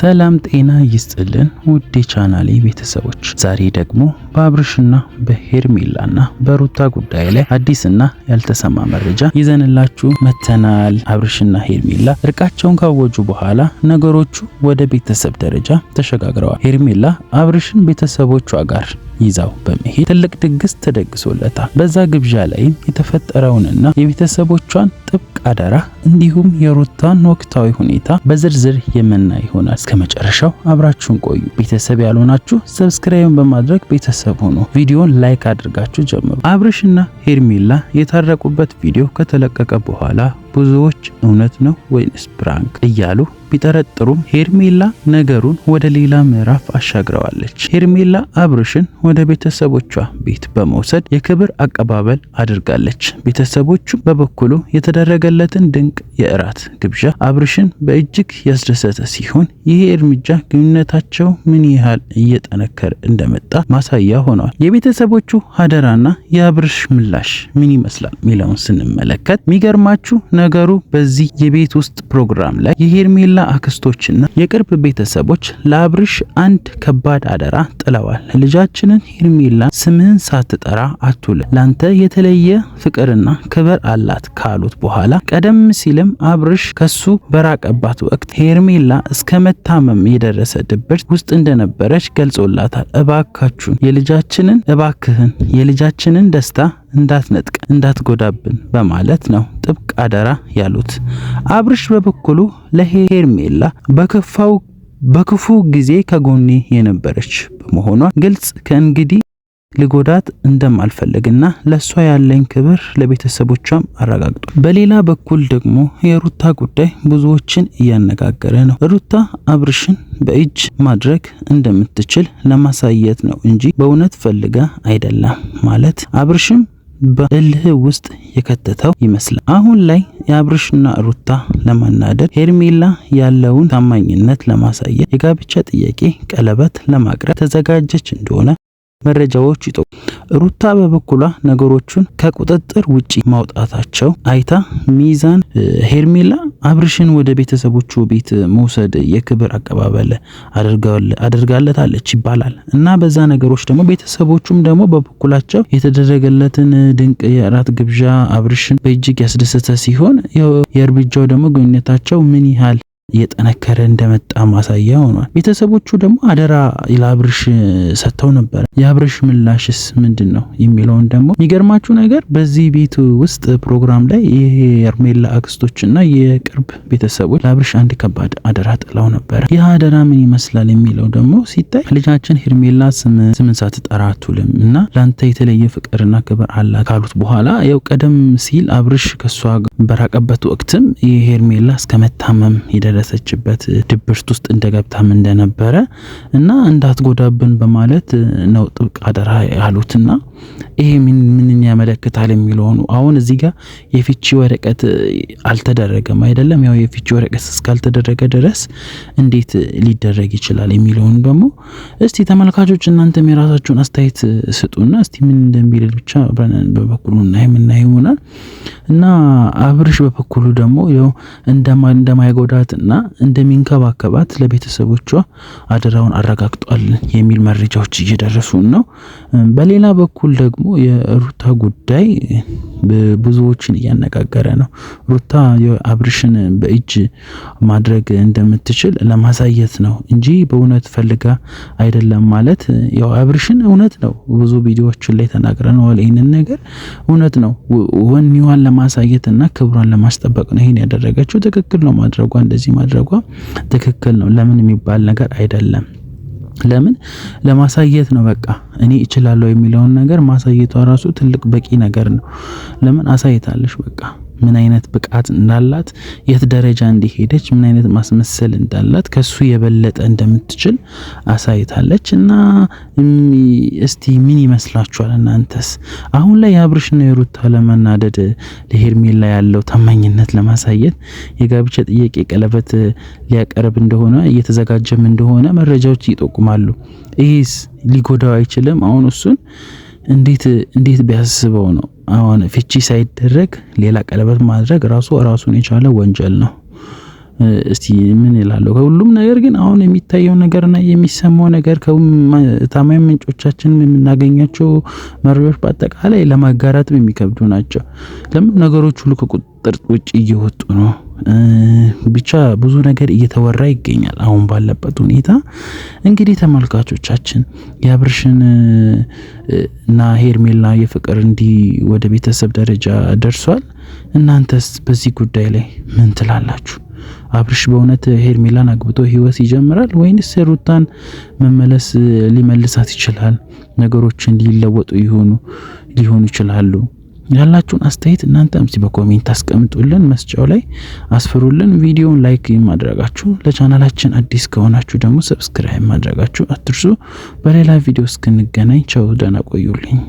ሰላም ጤና ይስጥልን ውድ ቻናሌ ቤተሰቦች፣ ዛሬ ደግሞ በአብርሽና በሄርሜላና በሩታ ጉዳይ ላይ አዲስና ያልተሰማ መረጃ ይዘንላችሁ መተናል። አብርሽና ሄርሜላ እርቃቸውን ካወጁ በኋላ ነገሮቹ ወደ ቤተሰብ ደረጃ ተሸጋግረዋል። ሄርሜላ አብርሽን ቤተሰቦቿ ጋር ይዛው በመሄድ ትልቅ ድግስ ተደግሶለታል። በዛ ግብዣ ላይ የተፈጠረውንና የቤተሰቦቿን ጥብቅ አደራ እንዲሁም የሩታን ወቅታዊ ሁኔታ በዝርዝር የምናይ ይሆናል። እስከ መጨረሻው አብራችሁን ቆዩ። ቤተሰብ ያልሆናችሁ ሰብስክራይብ በማድረግ ቤተሰብ ሆኑ። ቪዲዮን ላይክ አድርጋችሁ ጀምሩ። አብርሽና ሄርሜላ የታረቁበት ቪዲዮ ከተለቀቀ በኋላ ብዙዎች እውነት ነው ወይስ ፕራንክ እያሉ ቢጠረጥሩም ሄርሜላ ነገሩን ወደ ሌላ ምዕራፍ አሻግረዋለች። ሄርሜላ አብርሽን ወደ ቤተሰቦቿ ቤት በመውሰድ የክብር አቀባበል አድርጋለች። ቤተሰቦቹ በበኩሉ የተደረገለትን ድንቅ የእራት ግብዣ አብርሽን በእጅግ ያስደሰተ ሲሆን ይሄ እርምጃ ግንኙነታቸው ምን ያህል እየጠነከረ እንደመጣ ማሳያ ሆኗል። የቤተሰቦቹ አደራና የአብርሽ ምላሽ ምን ይመስላል ሚለውን ስንመለከት የሚገርማችሁ ነገሩ በዚህ የቤት ውስጥ ፕሮግራም ላይ የሄርሜላ አክስቶችና የቅርብ ቤተሰቦች ለአብርሽ አንድ ከባድ አደራ ጥለዋል። ልጃችንን ሄርሜላ ስምህን ሳትጠራ አትውል፣ ላንተ የተለየ ፍቅርና ክብር አላት ካሉት በኋላ ቀደም ሲልም አብርሽ ከሱ በራቀባት ወቅት ሄርሜላ እስከ መታመም የደረሰ ድብርት ውስጥ እንደነበረች ገልጾላታል። እባክህን የልጃችንን ደስታ እንዳትነጥቅ እንዳትጎዳብን በማለት ነው ጥብቅ አደራ ያሉት። አብርሽ በበኩሉ ለሄርሜላ በክፉ ጊዜ ከጎኔ የነበረች በመሆኗ ግልጽ ከእንግዲህ ልጎዳት እንደማልፈልግና ለሷ ያለኝ ክብር ለቤተሰቦቿም አረጋግጧል። በሌላ በኩል ደግሞ የሩታ ጉዳይ ብዙዎችን እያነጋገረ ነው። ሩታ አብርሽን በእጅ ማድረግ እንደምትችል ለማሳየት ነው እንጂ በእውነት ፈልጋ አይደለም ማለት አብርሽም በእልህ ውስጥ የከተተው ይመስላል። አሁን ላይ የአብርሽና ሩታ ለማናደድ ሄርሜላ ያለውን ታማኝነት ለማሳየት የጋብቻ ጥያቄ ቀለበት ለማቅረብ ተዘጋጀች እንደሆነ መረጃዎች ሩታ በበኩሏ ነገሮቹን ከቁጥጥር ውጪ ማውጣታቸው አይታ ሚዛን ሄርሜላ አብርሽን ወደ ቤተሰቦቹ ቤት መውሰድ የክብር አቀባበል አድርጋለታለች ይባላል እና በዛ ነገሮች ደግሞ ቤተሰቦቹም ደግሞ በበኩላቸው የተደረገለትን ድንቅ የእራት ግብዣ አብርሽን በእጅግ ያስደሰተ ሲሆን የእርምጃው ደግሞ ግንኙነታቸው ምን ያህል እየጠነከረ እንደመጣ ማሳያ ሆኗል። ቤተሰቦቹ ደግሞ አደራ ለአብርሽ ሰጥተው ነበር። የአብርሽ ምላሽስ ምንድነው የሚለውን ደግሞ የሚገርማችሁ ነገር በዚህ ቤት ውስጥ ፕሮግራም ላይ የሄርሜላ አክስቶችና የቅርብ ቤተሰቦች ለአብርሽ አንድ ከባድ አደራ ጥለው ነበር። ይህ አደራ ምን ይመስላል የሚለው ደግሞ ሲታይ ልጃችን ሄርሜላ ስምን ሳትጠራ አትውልም እና ላንተ የተለየ ፍቅርና ክብር አላት ካሉት በኋላ ያው ቀደም ሲል አብርሽ ከሷ በራቀበት ወቅትም የሄርሜላ እስከመታመም የደረሰችበት ድብርት ውስጥ እንደገብታም እንደነበረ እና እንዳትጎዳብን በማለት ነው ጥብቅ አደራ ያሉትና ይሄ ምን ያመለክታል የሚለው ነው። አሁን እዚህ ጋር የፍቺ ወረቀት አልተደረገም አይደለም። ያው የፍቺ ወረቀት እስካልተደረገ ድረስ እንዴት ሊደረግ ይችላል የሚለውን ደግሞ እስቲ ተመልካቾች እናንተም የራሳችሁን አስተያየት ስጡና እስቲ ምን እንደሚል ብቻ አብረን በበኩሉና የምናየውና እና አብርሽ በበኩሉ ደግሞ ያው እንደማይጎዳትና እንደሚንከባከባት ለቤተሰቦቿ አደራውን አረጋግጧል የሚል መረጃዎች እየደረሱን ነው። በሌላ በኩል ደግሞ የሩታ ጉዳይ ብዙዎችን እያነጋገረ ነው። ሩታ የአብርሽን በእጅ ማድረግ እንደምትችል ለማሳየት ነው እንጂ በእውነት ፈልጋ አይደለም ማለት ያው አብርሽን እውነት ነው ብዙ ቪዲዮዎችን ላይ ተናግረናል። ይሄንን ነገር እውነት ነው ወኔዋን ለማሳየትና ክብሯን ለማስጠበቅ ነው ይሄን ያደረገችው። ትክክል ነው ማድረጓ፣ እንደዚህ ማድረጓ ትክክል ነው። ለምን የሚባል ነገር አይደለም። ለምን ለማሳየት ነው። በቃ እኔ እችላለሁ የሚለውን ነገር ማሳየቷ ራሱ ትልቅ በቂ ነገር ነው። ለምን አሳይታለሽ በቃ ምን አይነት ብቃት እንዳላት፣ የት ደረጃ እንደሄደች፣ ምን አይነት ማስመሰል እንዳላት፣ ከሱ የበለጠ እንደምትችል አሳይታለች እና እስቲ ምን ይመስላችኋል እናንተስ? አሁን ላይ የአብርሽና የሩታ ለመናደድ ለሄርሜላ ያለው ታማኝነት ለማሳየት የጋብቻ ጥያቄ ቀለበት ሊያቀርብ እንደሆነ እየተዘጋጀም እንደሆነ መረጃዎች ይጠቁማሉ። ይሄስ ሊጎዳው አይችልም? አሁን እሱን እንዴት ቢያስበው ነው? አሁን ፍቺ ሳይደረግ ሌላ ቀለበት ማድረግ ራሱን የቻለ ወንጀል ነው። እስቲ ምን ይላሉ? ከሁሉም ነገር ግን አሁን የሚታየው ነገርና የሚሰማው ነገር ከታማኝ ምንጮቻችን የምናገኛቸው መረጃዎች በአጠቃላይ ለማጋራትም የሚከብዱ ናቸው። ለምን ነገሮች ሁሉ ከቁጥጥር ውጭ እየወጡ ነው። ብቻ ብዙ ነገር እየተወራ ይገኛል አሁን ባለበት ሁኔታ። እንግዲህ ተመልካቾቻችን የአብርሽን እና ሄርሜላ የፍቅር እንዲህ ወደ ቤተሰብ ደረጃ ደርሷል። እናንተስ በዚህ ጉዳይ ላይ ምን ትላላችሁ? አብርሽ በእውነት ሄርሜላን አግብቶ ህይወት ይጀምራል ወይንስ ሩታን ሊመልሳት ይችላል? ነገሮችን ሊለወጡ ሊሆኑ ይችላሉ? ያላችሁን አስተያየት እናንተም በኮሜንት አስቀምጡልን፣ መስጫው ላይ አስፍሩልን። ቪዲዮውን ላይክ ማድረጋችሁ፣ ለቻናላችን አዲስ ከሆናችሁ ደግሞ ሰብስክራይብ ማድረጋችሁ አትርሱ። በሌላ ቪዲዮ እስክንገናኝ ቻው፣ ደህና ቆዩልኝ።